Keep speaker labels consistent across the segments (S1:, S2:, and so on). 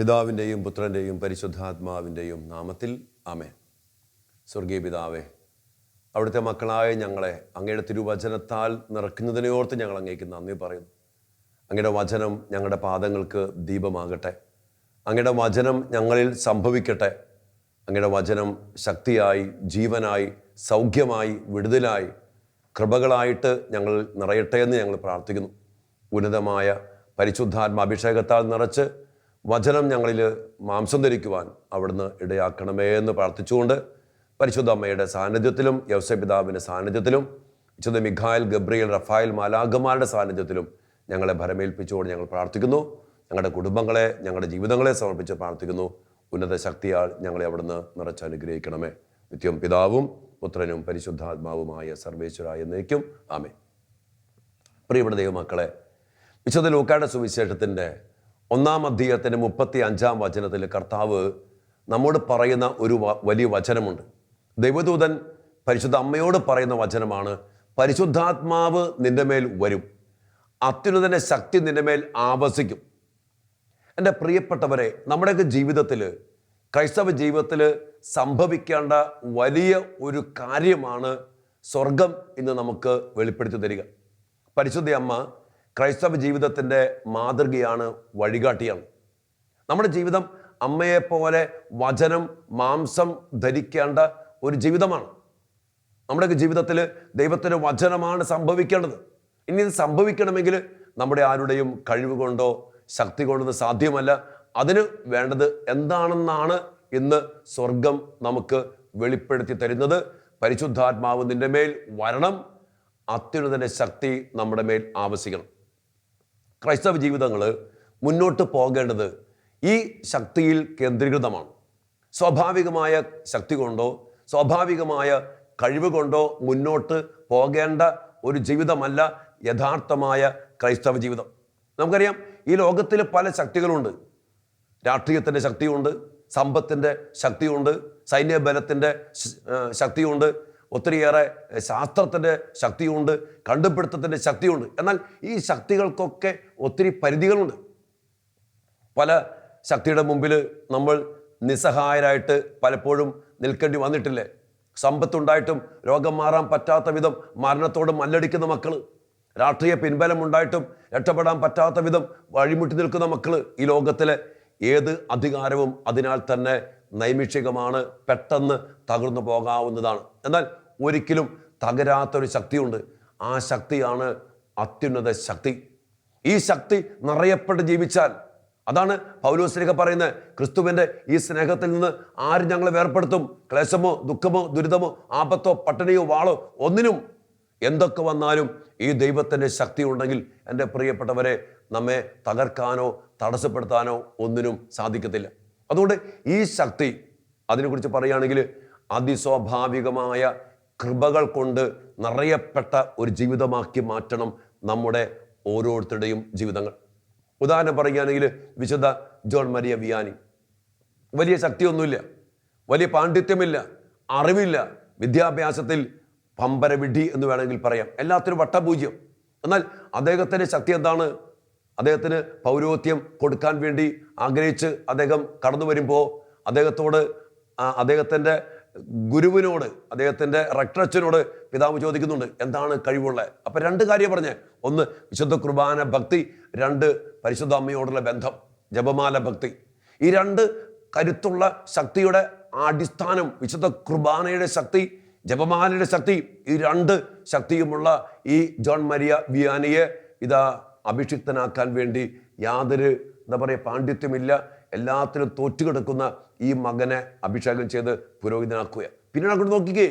S1: പിതാവിൻ്റെയും പുത്രൻ്റെയും പരിശുദ്ധാത്മാവിൻ്റെയും നാമത്തിൽ ആമേൻ. സ്വർഗീയ പിതാവേ, അവിടുത്തെ മക്കളായ ഞങ്ങളെ അങ്ങയുടെ തിരുവചനത്താൽ നിറയ്ക്കുന്നതിനെയോർത്ത് ഞങ്ങൾ അങ്ങേക്ക് നന്ദി പറയുന്നു. അങ്ങയുടെ വചനം ഞങ്ങളുടെ പാദങ്ങൾക്ക് ദീപമാകട്ടെ. അങ്ങയുടെ വചനം ഞങ്ങളിൽ സംഭവിക്കട്ടെ. അങ്ങയുടെ വചനം ശക്തിയായി, ജീവനായി, സൗഖ്യമായി, വിടുതലായി, കൃപകളായിട്ട് ഞങ്ങൾ നിറയട്ടെ എന്ന് ഞങ്ങൾ പ്രാർത്ഥിക്കുന്നു. ഉന്നതമായ പരിശുദ്ധാത്മാഭിഷേകത്താൽ നിറച്ച് വചനം ഞങ്ങളിൽ മാംസം ധരിക്കുവാൻ അവിടുന്ന് ഇടയാക്കണമേ എന്ന് പ്രാർത്ഥിച്ചുകൊണ്ട് പരിശുദ്ധ അമ്മയുടെ സാന്നിധ്യത്തിലും യൗസേപ്പ് പിതാവിൻ്റെ സാന്നിധ്യത്തിലും വിശുദ്ധ മിഖായേൽ, ഗബ്രിയേൽ, റഫായേൽ മാലാഖമാരുടെ സാന്നിധ്യത്തിലും ഞങ്ങളെ ഭരമേൽപ്പിച്ചുകൊണ്ട് ഞങ്ങൾ പ്രാർത്ഥിക്കുന്നു. ഞങ്ങളുടെ കുടുംബങ്ങളെ, ഞങ്ങളുടെ ജീവിതങ്ങളെ സമർപ്പിച്ച് പ്രാർത്ഥിക്കുന്നു. ഉന്നത ശക്തിയാൽ ഞങ്ങളെ അവിടുന്ന് നിറച്ച് അനുഗ്രഹിക്കണമേ. നിത്യം പിതാവും പുത്രനും പരിശുദ്ധാത്മാവുമായ സർവേശ്വര എന്നേക്കും ആമേൻ. പ്രിയപ്പെട്ട ദൈവമക്കളെ, വിശുദ്ധ ലൂക്കായുടെ സുവിശേഷത്തിൻ്റെ 1-ാം അധ്യായത്തിൻ്റെ 35-ാം വചനത്തിൽ കർത്താവ് നമ്മോട് പറയുന്ന ഒരു വലിയ വചനമുണ്ട്. ദൈവദൂതൻ പരിശുദ്ധ അമ്മയോട് പറയുന്ന വചനമാണ്: പരിശുദ്ധാത്മാവ് നിന്റെ മേൽ വരും, അത്യുന്നതൻ്റെ ശക്തി നിന്റെ മേൽ ആവസിക്കും. എൻ്റെ പ്രിയപ്പെട്ടവരെ, നമ്മുടെയൊക്കെ ജീവിതത്തിൽ, ക്രൈസ്തവ ജീവിതത്തിൽ സംഭവിക്കേണ്ട വലിയ ഒരു കാര്യമാണ് സ്വർഗം ഇന്ന് നമുക്ക് വെളിപ്പെടുത്തി തരിക. പരിശുദ്ധ അമ്മ ക്രൈസ്തവ ജീവിതത്തിൻ്റെ മാതൃകയാണ്, വഴികാട്ടിയാണ്. നമ്മുടെ ജീവിതം അമ്മയെപ്പോലെ വചനം മാംസം ധരിക്കേണ്ട ഒരു ജീവിതമാണ്. നമ്മുടെയൊക്കെ ജീവിതത്തിൽ ദൈവത്തിൻ്റെ വചനമാണ് സംഭവിക്കേണ്ടത്. ഇനി ഇത് സംഭവിക്കണമെങ്കിൽ നമ്മുടെ ആരുടെയും കഴിവ് കൊണ്ടോ ശക്തി കൊണ്ടോ സാധ്യമല്ല. അതിന് വേണ്ടത് എന്താണെന്നാണ് ഇന്ന് സ്വർഗം നമുക്ക് വെളിപ്പെടുത്തി തരുന്നത്. പരിശുദ്ധാത്മാവ് നിന്റെ മേൽ വരണം, അത്യുന്നതൻ്റെ ശക്തി നമ്മുടെ മേൽ ആവസിക്കണം. ക്രൈസ്തവ ജീവിതങ്ങൾ മുന്നോട്ട് പോകേണ്ടത് ഈ ശക്തിയിൽ കേന്ദ്രീകൃതമാണ്. സ്വാഭാവികമായ ശക്തി കൊണ്ടോ സ്വാഭാവികമായ കഴിവ് കൊണ്ടോ മുന്നോട്ട് പോകേണ്ട ഒരു ജീവിതമല്ല യഥാർത്ഥമായ ക്രൈസ്തവ ജീവിതം. നമുക്കറിയാം, ഈ ലോകത്തിൽ പല ശക്തികളുണ്ട്. രാഷ്ട്രീയത്തിൻ്റെ ശക്തിയുണ്ട്, സമ്പത്തിൻ്റെ ശക്തിയുണ്ട്, സൈന്യബലത്തിൻ്റെ ശക്തിയുണ്ട്, ഒത്തിരിയേറെ ശാസ്ത്രത്തിൻ്റെ ശക്തിയുണ്ട്, കണ്ടുപിടുത്തത്തിൻ്റെ ശക്തിയുണ്ട്. എന്നാൽ ഈ ശക്തികൾക്കൊക്കെ ഒത്തിരി പരിധികളുണ്ട്. പല ശക്തിയുടെ മുമ്പിൽ നമ്മൾ നിസ്സഹായരായിട്ട് പലപ്പോഴും നിൽക്കേണ്ടി വന്നിട്ടില്ലേ? സമ്പത്തുണ്ടായിട്ടും രോഗം മാറാൻ പറ്റാത്ത വിധം മരണത്തോട് മല്ലടിക്കുന്ന മക്കൾ, രാഷ്ട്രീയ പിൻബലമുണ്ടായിട്ടും രക്ഷപ്പെടാൻ പറ്റാത്ത വിധം വഴിമുട്ടി നിൽക്കുന്ന മക്കൾ. ഈ ലോകത്തിലെ ഏത് അധികാരവും അതിനാൽ തന്നെ നൈമിഷികമാണ്, പെട്ടെന്ന് തകർന്നു പോകാവുന്നതാണ്. എന്നാൽ ഒരിക്കലും തകരാത്തൊരു ശക്തിയുണ്ട്. ആ ശക്തിയാണ് അത്യുന്നത ശക്തി. ഈ ശക്തി നിറയപ്പെട്ട് ജീവിച്ചാൽ, അതാണ് പൗലോസ്ലീഹ പറയുന്നത്, ക്രിസ്തുവിൻ്റെ ഈ സ്നേഹത്തിൽ നിന്ന് ആരും ഞങ്ങളെ വേർപ്പെടുത്തും? ക്ലേശമോ, ദുഃഖമോ, ദുരിതമോ, ആപത്തോ, പട്ടിണിയോ, വാളോ, ഒന്നിനും. എന്തൊക്കെ വന്നാലും ഈ ദൈവത്തിൻ്റെ ശക്തി ഉണ്ടെങ്കിൽ എൻ്റെ പ്രിയപ്പെട്ടവരെ, നമ്മെ തകർക്കാനോ തടസ്സപ്പെടുത്താനോ ഒന്നിനും സാധിക്കത്തില്ല. അതുകൊണ്ട് ഈ ശക്തി, അതിനെക്കുറിച്ച് പറയുകയാണെങ്കിൽ, അതിസ്വാഭാവികമായ കൃപകൾ കൊണ്ട് നിറയപ്പെട്ട ഒരു ജീവിതമാക്കി മാറ്റണം നമ്മുടെ ഓരോരുത്തരുടെയും ജീവിതങ്ങൾ. ഉദാഹരണം പറയുകയാണെങ്കിൽ, വിശുദ്ധ ജോൺ മരിയ വിയാനി. വലിയ ശക്തിയൊന്നുമില്ല, വലിയ പാണ്ഡിത്യമില്ല, അറിവില്ല, വിദ്യാഭ്യാസത്തിൽ പമ്പരവിഡി എന്ന് വേണമെങ്കിൽ പറയാം, എല്ലാത്തിനും വട്ടപൂജ്യം. എന്നാൽ അദ്ദേഹത്തിൻ്റെ ശക്തി എന്താണ്? അദ്ദേഹത്തിന് പൗരോഹിത്യം കൊടുക്കാൻ വേണ്ടി ആഗ്രഹിച്ച് അദ്ദേഹം കടന്നു വരുമ്പോൾ അദ്ദേഹത്തോട്, അദ്ദേഹത്തിൻ്റെ ഗുരുവിനോട്, അദ്ദേഹത്തിൻ്റെ റക്ടറച്ചനോട് പിതാവ് ചോദിക്കുന്നുണ്ട്, എന്താണ് കഴിവുള്ളത്? അപ്പം 2 കാര്യം പറഞ്ഞ്: 1 വിശുദ്ധ കുർബാന ഭക്തി, 2 പരിശുദ്ധ അമ്മയോടുള്ള ബന്ധം, ജപമാല ഭക്തി. ഈ 2 കരുത്തുള്ള ശക്തിയുടെ അടിസ്ഥാനം വിശുദ്ധ കുർബാനയുടെ ശക്തി, ജപമാലയുടെ ശക്തി. ഈ 2 ശക്തിയുമുള്ള ഈ ജോൺ മരിയ വിയാനിയെ ഇതാ അഭിഷിക്തനാക്കാൻ വേണ്ടി യാതൊരു പാണ്ഡിത്യമില്ല, എല്ലാത്തിലും തോറ്റുകിടക്കുന്ന ഈ മകനെ അഭിഷേകം ചെയ്ത് പുരോഹിതനാക്കുക. പിന്നീട് അങ്ങോട്ട് നോക്കിക്കേ,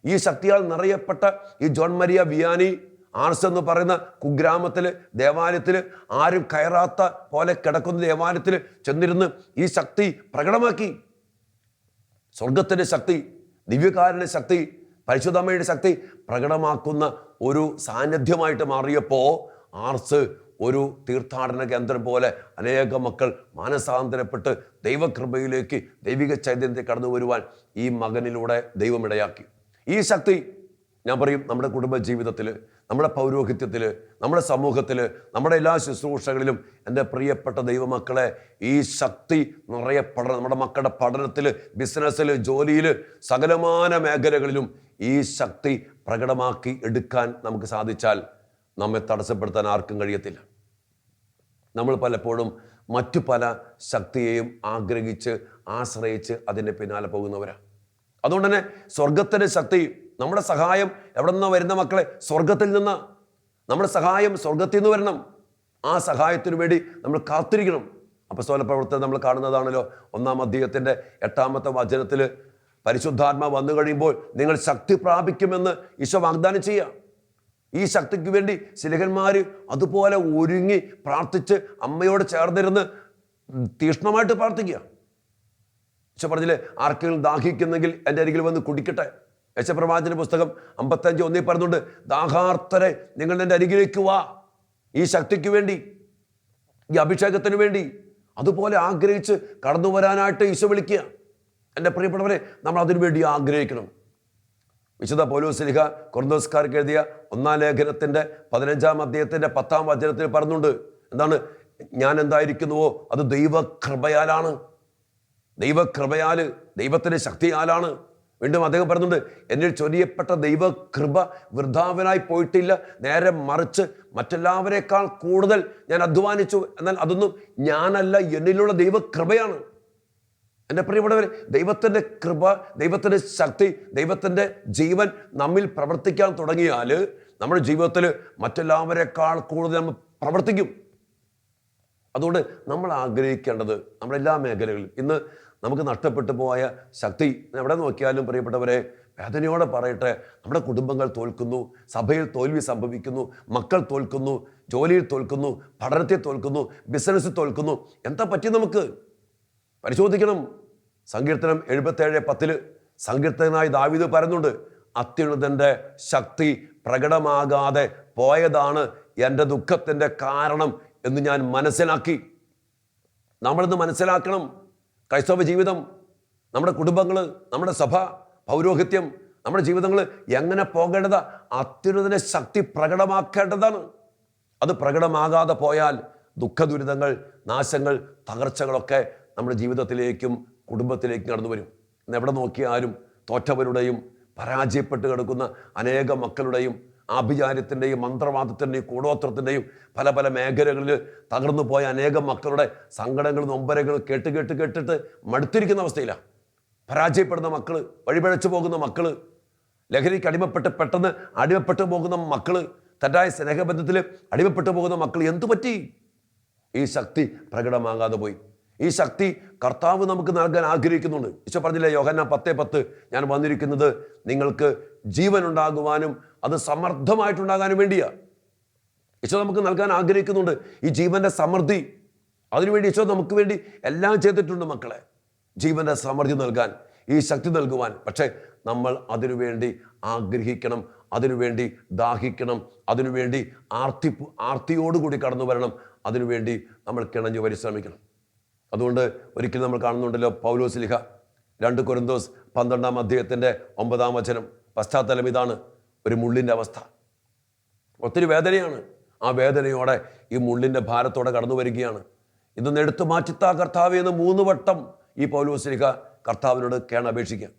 S1: ഈ ശക്തിയാൽ നിറയപ്പെട്ട ഈ ജോൺ മരിയ വിയാനി ആർസ് എന്ന് പറയുന്ന കുഗ്രാമത്തിൽ, ദേവാലയത്തിൽ, ആരും കയറാത്ത പോലെ കിടക്കുന്ന ദേവാലയത്തിൽ ചെന്നിരുന്ന് ഈ ശക്തി പ്രകടമാക്കി. സ്വർഗത്തിൻ്റെ ശക്തി, ദിവ്യകാരൻ്റെ ശക്തി, പരിശുദ്ധമ്മയുടെ ശക്തി പ്രകടമാക്കുന്ന ഒരു സാന്നിധ്യമായിട്ട് മാറിയപ്പോൾ ആർസ് ഒരു തീർത്ഥാടന കേന്ദ്രം പോലെ അനേക മക്കൾ മാനസാന്തരപ്പെട്ട് ദൈവകൃപയിലേക്ക്, ദൈവിക ചൈതന്യത്തെ കടന്നു വരുവാൻ ഈ മകനിലൂടെ ദൈവം ഇടയാക്കി. ഈ ശക്തി ഞാൻ പറയും, നമ്മുടെ കുടുംബ ജീവിതത്തിൽ, നമ്മുടെ പൗരോഹിത്യത്തിൽ, നമ്മുടെ സമൂഹത്തിൽ, നമ്മുടെ എല്ലാ ശുശ്രൂഷകളിലും എൻ്റെ പ്രിയപ്പെട്ട ദൈവമക്കളെ ഈ ശക്തി നിറയപ്പെടണം. നമ്മുടെ മക്കളുടെ പഠനത്തിൽ, ബിസിനസ്സിൽ, ജോലിയിൽ, സകലമാന മേഖലകളിലും ഈ ശക്തി പ്രകടമാക്കി എടുക്കാൻ നമുക്ക് സാധിച്ചാൽ നമ്മെ തടസ്സപ്പെടുത്താൻ ആർക്കും കഴിയത്തില്ല. നമ്മൾ പലപ്പോഴും മറ്റു പല ശക്തിയെയും ആഗ്രഹിച്ച് ആശ്രയിച്ച് അതിൻ്റെ പിന്നാലെ പോകുന്നവരാണ്. അതുകൊണ്ട് തന്നെ സ്വർഗത്തിൻ്റെ ശക്തി, നമ്മുടെ സഹായം എവിടെ നിന്നാണ് വരുന്ന മക്കളെ? സ്വർഗത്തിൽ നിന്ന്. നമ്മുടെ സഹായം സ്വർഗത്തിൽ നിന്ന് വരണം. ആ സഹായത്തിനു വേണ്ടി നമ്മൾ കാത്തിരിക്കണം. അപ്പോസ്തല പ്രവർത്തനം നമ്മൾ കാണുന്നതാണല്ലോ. 1-ാം അധ്യായത്തിൻ്റെ 8-ാമത്തെ വചനത്തിൽ പരിശുദ്ധാത്മാവ് വന്നു കഴിയുമ്പോൾ നിങ്ങൾ ശക്തി പ്രാപിക്കുമെന്ന് ഈശോ വാഗ്ദാനം ചെയ്യുക. ഈ ശക്തിക്ക് വേണ്ടി ശിലകന്മാർ അതുപോലെ ഒരുങ്ങി പ്രാർത്ഥിച്ച് അമ്മയോട് ചേർന്നിരുന്ന് തീക്ഷ്ണമായിട്ട് പ്രാർത്ഥിക്കുക. ഈശോ പറഞ്ഞില്ലേ, ആർക്കെങ്കിലും ദാഹിക്കുന്നെങ്കിൽ എൻ്റെ അരികിൽ വന്ന് കുടിക്കട്ടെ. യശപ്രവാചന പുസ്തകം 55:1 പറയുന്നുണ്ട്, ദാഹാർത്തരെ നിങ്ങൾ എൻ്റെ അരികിലേക്ക് വാ. ഈ ശക്തിക്ക് വേണ്ടി, ഈ അഭിഷേകത്തിന് വേണ്ടി അതുപോലെ ആഗ്രഹിച്ച് കടന്നു വരാനായിട്ട് ഈശോ വിളിക്കുക. എൻ്റെ പ്രിയപ്പെട്ടവരെ, നമ്മൾ അതിനു വേണ്ടി ആഗ്രഹിക്കണം. വിശുദ്ധ പൗലോസ് ശ്ലീഹ കൊരിന്തോസ്യർക്ക് എഴുതിയ 1-ാം ലേഖനത്തിൻ്റെ 15-ാം അധ്യായത്തിൻ്റെ 10-ാം വചനത്തിൽ പറയുന്നുണ്ട്, എന്താണ്? ഞാൻ എന്തായിരിക്കുന്നുവോ അത് ദൈവകൃപയാലാണ്. ദൈവകൃപയാൽ, ദൈവത്തിൻ്റെ ശക്തിയാലാണ്. വീണ്ടും അദ്ദേഹം പറയുന്നുണ്ട്, എന്നിൽ ചൊരിയപ്പെട്ട ദൈവകൃപ വൃഥാവനായി പോയിട്ടില്ല, നേരെ മറിച്ച് മറ്റെല്ലാവരെക്കാൾ കൂടുതൽ ഞാൻ അധ്വാനിച്ചു. എന്നാൽ അതൊന്നും ഞാനല്ല, എന്നിലുള്ള ദൈവകൃപയാണ്. എൻ്റെ പ്രിയപ്പെട്ടവരെ, ദൈവത്തിൻ്റെ കൃപ, ദൈവത്തിൻ്റെ ശക്തി, ദൈവത്തിൻ്റെ ജീവൻ നമ്മിൽ പ്രവർത്തിക്കാൻ തുടങ്ങിയാൽ നമ്മുടെ ജീവിതത്തിൽ മറ്റെല്ലാവരെക്കാൾ കൂടുതൽ നമ്മൾ പ്രവർത്തിക്കും. അതുകൊണ്ട് നമ്മൾ ആഗ്രഹിക്കേണ്ടത് നമ്മുടെ എല്ലാ മേഖലകളിലും ഇന്ന് നമുക്ക് നഷ്ടപ്പെട്ടു പോയ ശക്തി എവിടെ നോക്കിയാലും, പ്രിയപ്പെട്ടവരെ, വേദനയോടെ പറയട്ടെ, നമ്മുടെ കുടുംബങ്ങൾ തോൽക്കുന്നു, സഭയിൽ തോൽവി സംഭവിക്കുന്നു, മക്കൾ തോൽക്കുന്നു, ജോലിയിൽ തോൽക്കുന്നു, പഠനത്തിൽ തോൽക്കുന്നു, ബിസിനസ്സിൽ തോൽക്കുന്നു. എന്താ പറ്റി? നമുക്ക് പരിശോധിക്കണം. സങ്കീർത്തനം 77:10 സങ്കീർത്തനായി ദാവീദ് പറയുന്നുണ്ട്, അത്യുന്നതൻ്റെ ശക്തി പ്രകടമാകാതെ പോയതാണ് എൻ്റെ ദുഃഖത്തിൻ്റെ കാരണം എന്ന് ഞാൻ മനസ്സിലാക്കി. നമ്മളിന്ന് മനസ്സിലാക്കണം, ക്രൈസ്തവ ജീവിതം, നമ്മുടെ കുടുംബങ്ങൾ, നമ്മുടെ സഭ, പൗരോഹിത്യം, നമ്മുടെ ജീവിതങ്ങൾ എങ്ങനെ പോകേണ്ടതാ? അത്യുന്നതൻ്റെ ശക്തി പ്രകടമാക്കേണ്ടതാണ്. അത് പ്രകടമാകാതെ പോയാൽ ദുഃഖദുരിതങ്ങൾ, നാശങ്ങൾ, തകർച്ചകളൊക്കെ നമ്മുടെ ജീവിതത്തിലേക്കും കുടുംബത്തിലേക്കും കടന്നു വരും. ഇന്ന് എവിടെ നോക്കിയാലും തോറ്റവരുടെയും പരാജയപ്പെട്ട് കിടക്കുന്ന അനേകം മക്കളുടെയും ആഭിചാര്യത്തിൻ്റെയും മന്ത്രവാദത്തിൻ്റെയും കൂടോത്രത്തിൻ്റെയും പല പല മേഖലകളിൽ തകർന്നു പോയ അനേകം മക്കളുടെ സങ്കടങ്ങളും നൊമ്പരങ്ങളും കേട്ടിട്ട് മടുത്തിരിക്കുന്ന അവസ്ഥയിലാണ്. പരാജയപ്പെടുന്ന മക്കൾ, വഴിപിഴച്ചു പോകുന്ന മക്കൾ, ലഹരിക്ക് അടിമപ്പെട്ട് പെട്ടെന്ന് അടിമപ്പെട്ടു പോകുന്ന മക്കൾ, തെറ്റായ സ്നേഹബന്ധത്തിൽ അടിമപ്പെട്ടു പോകുന്ന മക്കൾ. എന്തു പറ്റി? ഈ ശക്തി പ്രകടമാകാതെ പോയി. ഈ ശക്തി കർത്താവ് നമുക്ക് നൽകാൻ ആഗ്രഹിക്കുന്നുണ്ട്. ഈശോ പറഞ്ഞില്ലേ, യോഹന്നാൻ 10:10, ഞാൻ വന്നിരിക്കുന്നത് നിങ്ങൾക്ക് ജീവൻ ഉണ്ടാകുവാനും അത് സമർത്ഥമായിട്ടുണ്ടാകാനും വേണ്ടിയാ. ഈശോ നമുക്ക് നൽകാൻ ആഗ്രഹിക്കുന്നുണ്ട് ഈ ജീവന്റെ സമൃദ്ധി. അതിനുവേണ്ടി ഈശോ നമുക്ക് വേണ്ടി എല്ലാം ചെയ്തിട്ടുണ്ട് മക്കളെ. ജീവന്റെ സമൃദ്ധി നൽകാൻ, ഈ ശക്തി നൽകുവാൻ. പക്ഷേ നമ്മൾ അതിനുവേണ്ടി ആഗ്രഹിക്കണം, അതിനുവേണ്ടി ദാഹിക്കണം, അതിനുവേണ്ടി ആർത്തിയോടുകൂടി കടന്നു വരണം. അതിനുവേണ്ടി നമ്മൾ കിണഞ്ഞു പരിശ്രമിക്കണം. അതുകൊണ്ട് ഒരിക്കലും നമ്മൾ കാണുന്നുണ്ടല്ലോ, പൗലോസ് ശ്ലീഹ 2 കൊരിന്തോസ് 12-ാം അധ്യായത്തിൻ്റെ 9-ാം വചനം, പശ്ചാത്തലം ഇതാണ്, ഒരു മുള്ളിൻ്റെ അവസ്ഥ. ഒത്തിരി വേദനയാണ്. ആ വേദനയോടെ ഈ മുള്ളിൻ്റെ ഭാരത്തോടെ കടന്നു വരികയാണ്. ഇതൊന്ന് എടുത്തു മാറ്റിത്താ കർത്താവേ എന്ന് 3 വട്ടം ഈ പൗലോസ് ശ്ലീഹ കർത്താവിനോട് കേണപേക്ഷിക്കുക.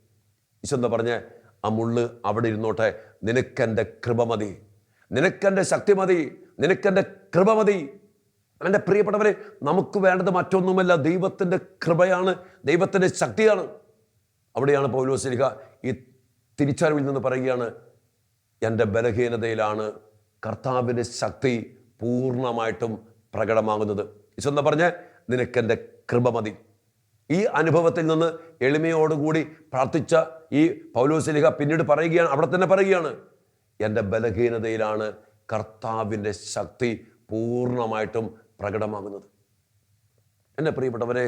S1: ഈശോ എന്താ പറഞ്ഞേ? ആ മുള്ള് അവിടെ ഇരുന്നോട്ടെ, നിനക്കെൻ്റെ കൃപ മതി, നിനക്കെൻ്റെ ശക്തി മതി, നിനക്കെൻ്റെ കൃപ മതി. എൻ്റെ പ്രിയപ്പെട്ടവരെ, നമുക്ക് വേണ്ടത് മറ്റൊന്നുമല്ല, ദൈവത്തിൻ്റെ കൃപയാണ്, ദൈവത്തിൻ്റെ ശക്തിയാണ്. അവിടെയാണ് പൗലോസ് ശ്ലീഹ ഈ തിരിച്ചറിവിൽ നിന്ന് പറയുകയാണ്, എൻ്റെ ബലഹീനതയിലാണ് കർത്താവിൻ്റെ ശക്തി പൂർണ്ണമായിട്ടും പ്രകടമാകുന്നത്. ഈശോ എന്താ പറഞ്ഞേ? നിനക്കെൻ്റെ കൃപ മതി. ഈ അനുഭവത്തിൽ നിന്ന് എളിമയോടുകൂടി പ്രാർത്ഥിച്ച ഈ പൗലോസ് ശ്ലീഹ പിന്നീട് പറയുകയാണ്, അവിടെ തന്നെ പറയുകയാണ്, എൻ്റെ ബലഹീനതയിലാണ് കർത്താവിൻ്റെ ശക്തി പൂർണ്ണമായിട്ടും പ്രകടമാകുന്നത്. എൻ്റെ പ്രിയപ്പെട്ടവരെ,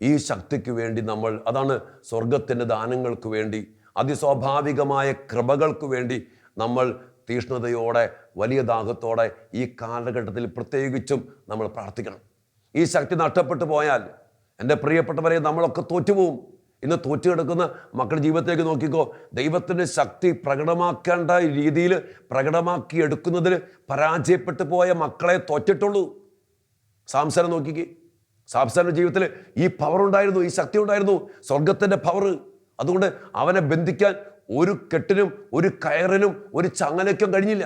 S1: ഈ ശക്തിക്ക് വേണ്ടി നമ്മൾ, അതാണ് സ്വർഗത്തിൻ്റെ ദാനങ്ങൾക്ക് വേണ്ടി, അതിസ്വാഭാവികമായ കൃപകൾക്ക് വേണ്ടി നമ്മൾ തീഷ്ണതയോടെ, വലിയ ദാഹത്തോടെ ഈ കാലഘട്ടത്തിൽ പ്രത്യേകിച്ചും നമ്മൾ പ്രാർത്ഥിക്കണം. ഈ ശക്തി നഷ്ടപ്പെട്ടു പോയാൽ എൻ്റെ പ്രിയപ്പെട്ടവരെ, നമ്മളൊക്കെ തോറ്റുപോകും. ഇന്ന് തോറ്റു കിടക്കുന്ന മക്കളുടെ ജീവിതത്തിലേക്ക് നോക്കിക്കോ. ദൈവത്തിൻ്റെ ശക്തി പ്രകടമാക്കേണ്ട രീതിയിൽ പ്രകടമാക്കി എടുക്കുന്നതിൽ പരാജയപ്പെട്ടു പോയ മക്കളെ തോറ്റിട്ടുള്ളൂ. സാംസനെ നോക്കിക്കേ. സാംസന്റെ ജീവിതത്തിൽ ഈ പവർ ഉണ്ടായിരുന്നു, ഈ ശക്തി ഉണ്ടായിരുന്നു, സ്വർഗത്തിൻ്റെ പവർ. അതുകൊണ്ട് അവനെ ബന്ധിക്കാൻ ഒരു കെട്ടിനും ഒരു കയറിനും ഒരു ചങ്ങലയ്ക്കും കഴിഞ്ഞില്ല.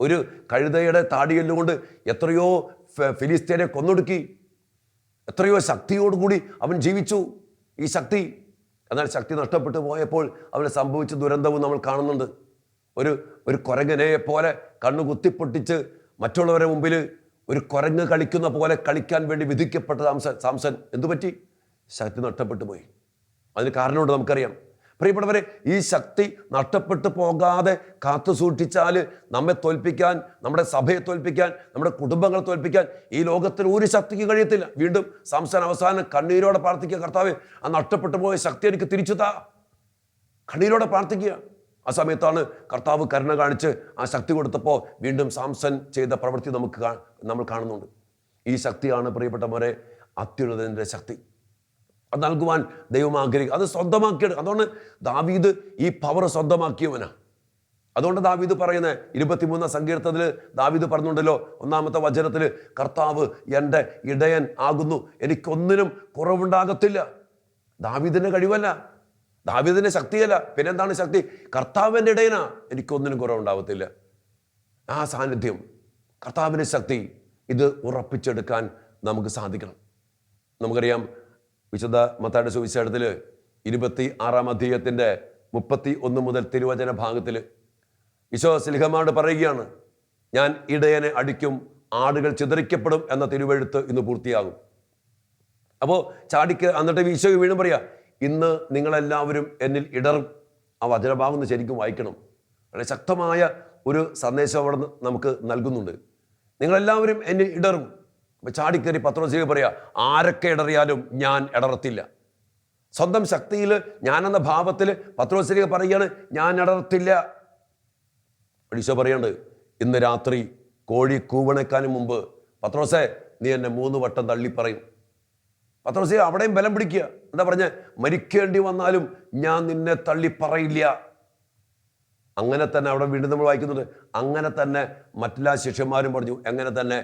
S1: ഒരു കഴുതയുടെ താടിയെല്ലുകൊണ്ട് എത്രയോ ഫിലിസ്തീനെ കൊന്നൊടുക്കി. എത്രയോ ശക്തിയോടുകൂടി അവൻ ജീവിച്ചു. ഈ ശക്തി, എന്നാൽ ശക്തി നഷ്ടപ്പെട്ടു പോയപ്പോൾ അവന് സംഭവിച്ച ദുരന്തവും നമ്മൾ കാണുന്നുണ്ട്. ഒരു കുരങ്ങനെ പോലെ കണ്ണു കുത്തിപ്പൊട്ടിച്ച് മറ്റുള്ളവരുടെ മുമ്പിൽ ഒരു കുരങ്ങ് കളിക്കുന്ന പോലെ കളിക്കാൻ വേണ്ടി വിധിക്കപ്പെട്ട സാംസൺ എന്തുപറ്റി? ശക്തി നഷ്ടപ്പെട്ടു പോയി. അതിന് കാരണമുണ്ട്, നമുക്കറിയാം. പ്രിയപ്പെട്ടവരെ, ഈ ശക്തി നഷ്ടപ്പെട്ടു പോകാതെ കാത്തു സൂക്ഷിച്ചാൽ നമ്മെ തോൽപ്പിക്കാൻ, നമ്മുടെ സഭയെ തോൽപ്പിക്കാൻ, നമ്മുടെ കുടുംബങ്ങളെ തോൽപ്പിക്കാൻ ഈ ലോകത്തിൽ ഒരു ശക്തിക്ക് കഴിയത്തില്ല. വീണ്ടും സാംസൺ അവസാനം കണ്ണീരോടെ പ്രാർത്ഥിക്കുക, കർത്താവേ, ആ നഷ്ടപ്പെട്ടു പോയ ശക്തി എനിക്ക് തിരിച്ചു താ. കണ്ണീരോടെ പ്രാർത്ഥിക്കുക. ആ സമയത്താണ് കർത്താവ് കരുണ കാണിച്ച് ആ ശക്തി കൊടുത്തപ്പോൾ വീണ്ടും സാംസൺ ചെയ്ത പ്രവൃത്തി നമ്മൾ കാണുന്നുണ്ട്. ഈ ശക്തിയാണ് പ്രിയപ്പെട്ടവരെ അത്യുന്നതൻ്റെ ശക്തി. അത് നൽകുവാൻ ദൈവം ആഗ്രഹിക്കും. അത് സ്വന്തമാക്കിയെടുക്കും. അതുകൊണ്ട് ദാവീദ് ഈ പവർ സ്വന്തമാക്കിയവനാണ്. അതുകൊണ്ട് ദാവീദ് പറയുന്നത് 23 സങ്കീർത്തനത്തിൽ ദാവീദ് പറഞ്ഞുണ്ടല്ലോ, 1-ാമത്തെ വചനത്തിൽ, കർത്താവ് എൻ്റെ ഇടയൻ ആകുന്നു, എനിക്കൊന്നിനും കുറവുണ്ടാകത്തില്ല. ദാവീദിൻ്റെ കഴിവല്ല, ദാവീദിൻ്റെ ശക്തിയല്ല, പിന്നെന്താണ് ശക്തി? കർത്താവിൻ്റെ ഇടയനാ, എനിക്കൊന്നിനും കുറവുണ്ടാകത്തില്ല. ആ സാന്നിധ്യം, കർത്താവിൻ്റെ ശക്തി, ഇത് ഉറപ്പിച്ചെടുക്കാൻ നമുക്ക് സാധിക്കണം. നമുക്കറിയാം, വിശുദ്ധ മത്തായിയുടെ സുവിശേഷത്തിൽ 26-ാം അധ്യായത്തിൻ്റെ 31 മുതൽ തിരുവചന ഭാഗത്തിൽ ഈശോ സ്ലീഹന്മാരോട് പറയുകയാണ്, ഞാൻ ഇടയനെ അടിക്കും, ആടുകൾ ചിതറിക്കപ്പെടും എന്ന തിരുവെഴുത്ത് ഇന്ന് പൂർത്തിയാകും. അപ്പോൾ എന്നിട്ട് ഈശോ വീണ്ടും പറയാ, ഇന്ന് നിങ്ങളെല്ലാവരും എന്നിൽ ഇടറും. ആ വചനഭാഗം ശരിക്കും വായിക്കണം. വളരെ ശക്തമായ ഒരു സന്ദേശം അവിടെ നമുക്ക് നൽകുന്നുണ്ട്. നിങ്ങളെല്ലാവരും എന്നിൽ ഇടറും. അപ്പം ചാടിക്കറി പത്രോസ് പറയാ, ആരൊക്കെ ഇടറിയാലും ഞാൻ ഇടറത്തില്ല. സ്വന്തം ശക്തിയിൽ, ഞാനെന്ന ഭാവത്തിൽ പത്രോസ് പറയുകയാണ്, ഞാൻ ഇടറത്തില്ല. ഈശോ പറയണ്ട്, ഇന്ന് രാത്രി കോഴി കൂവണേക്കാനും മുമ്പ് പത്രോസേ, നീ എന്നെ 3 വട്ടം തള്ളി പറയും. പത്രോസേ അവിടെയും ബലം പിടിക്കുക. എന്താ പറഞ്ഞ? മരിക്കേണ്ടി വന്നാലും ഞാൻ നിന്നെ തള്ളി പറയില്ല. അങ്ങനെ തന്നെ അവിടെ വീണ്ടും നമ്മൾ വായിക്കുന്നുണ്ട്, അങ്ങനെ തന്നെ മറ്റെല്ലാ ശിഷ്യന്മാരും പറഞ്ഞു, എങ്ങനെ തന്നെ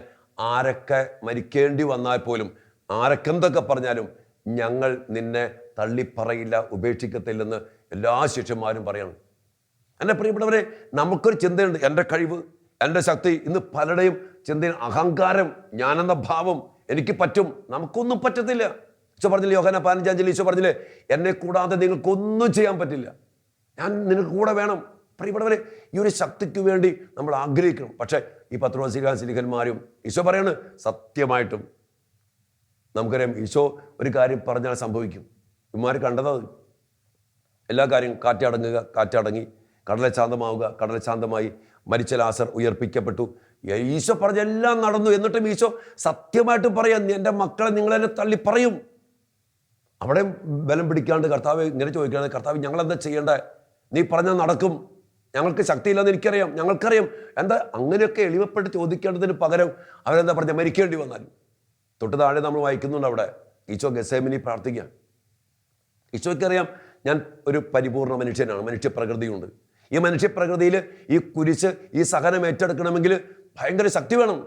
S1: ആരൊക്കെ മരിക്കേണ്ടി വന്നാൽ പോലും, ആരൊക്കെ എന്തൊക്കെ പറഞ്ഞാലും ഞങ്ങൾ നിന്നെ തള്ളിപ്പറയില്ല, ഉപേക്ഷിക്കത്തില്ലെന്ന് എല്ലാ ശിഷ്യന്മാരും പറയണം. എൻ്റെ പ്രിയപ്പെട്ടവരെ, നമുക്കൊരു ചിന്തയുണ്ട്, എൻ്റെ കഴിവ്, എൻ്റെ ശക്തി. ഇന്ന് പലരുടെയും ചിന്തയിൽ അഹങ്കാരം, ഞാനെന്ന ഭാവം, എനിക്ക് പറ്റും. നമുക്കൊന്നും പറ്റത്തില്ല. ഈശോ പറഞ്ഞില്ലേ, യോഹന്നാൻ 15 ഈശോ പറഞ്ഞില്ലേ, എന്നെ കൂടാതെ നിങ്ങൾക്കൊന്നും ചെയ്യാൻ പറ്റില്ല, ഞാൻ നിനക്ക് കൂടെ വേണം. പ്രിയപ്പെട്ടവരെ, ഈ ഒരു ശക്തിക്ക് വേണ്ടി നമ്മൾ ആഗ്രഹിക്കണം. പക്ഷേ ഈ പത്രോസ്ലീഹന്മാരും ഈശോ പറയാണ്, സത്യമായിട്ടും നമുക്കറിയാം, ഈശോ ഒരു കാര്യം പറഞ്ഞാൽ സംഭവിക്കും. ഇവന്മാർ കണ്ടത് എല്ലാ കാര്യവും, കാറ്റടങ്ങുക, കാറ്റടങ്ങി, കടല ശാന്തമാവുക, കടല ശാന്തമായി, മരിച്ച ലാസർ ഉയർപ്പിക്കപ്പെട്ടു. ഈശോ പറഞ്ഞെല്ലാം നടന്നു. എന്നിട്ടും ഈശോ സത്യമായിട്ടും പറയാം, എൻ്റെ മക്കളെ നിങ്ങളെന്നെ തള്ളി പറയും. അവിടെ ബലം പിടിക്കാണ്ട് കർത്താവ് ഇങ്ങനെ ചോദിക്കുകയാണ്, കർത്താവ് ഞങ്ങളെന്താ ചെയ്യേണ്ടത്? നീ പറഞ്ഞാൽ നടക്കും, ഞങ്ങൾക്ക് ശക്തിയില്ലെന്ന് എനിക്കറിയാം, ഞങ്ങൾക്കറിയാം. എന്താ അങ്ങനെയൊക്കെ എളിമപ്പെട്ട് ചോദിക്കേണ്ടതിന് പകരം അവരെന്താ പറഞ്ഞാൽ, മരിക്കേണ്ടി വന്നാലും. തൊട്ട് താഴെ നമ്മൾ വായിക്കുന്നുണ്ട്, അവിടെ ഈശോ ഗെത്സേമനി പ്രാർത്ഥിക്കുക. ഈശോയ്ക്കറിയാം, ഞാൻ ഒരു പരിപൂർണ്ണ മനുഷ്യനാണ്, മനുഷ്യപ്രകൃതിയുണ്ട്. ഈ മനുഷ്യപ്രകൃതിയിൽ ഈ കുരിശ്, ഈ സഹനം ഏറ്റെടുക്കണമെങ്കിൽ ഭയങ്കര ശക്തി വേണം,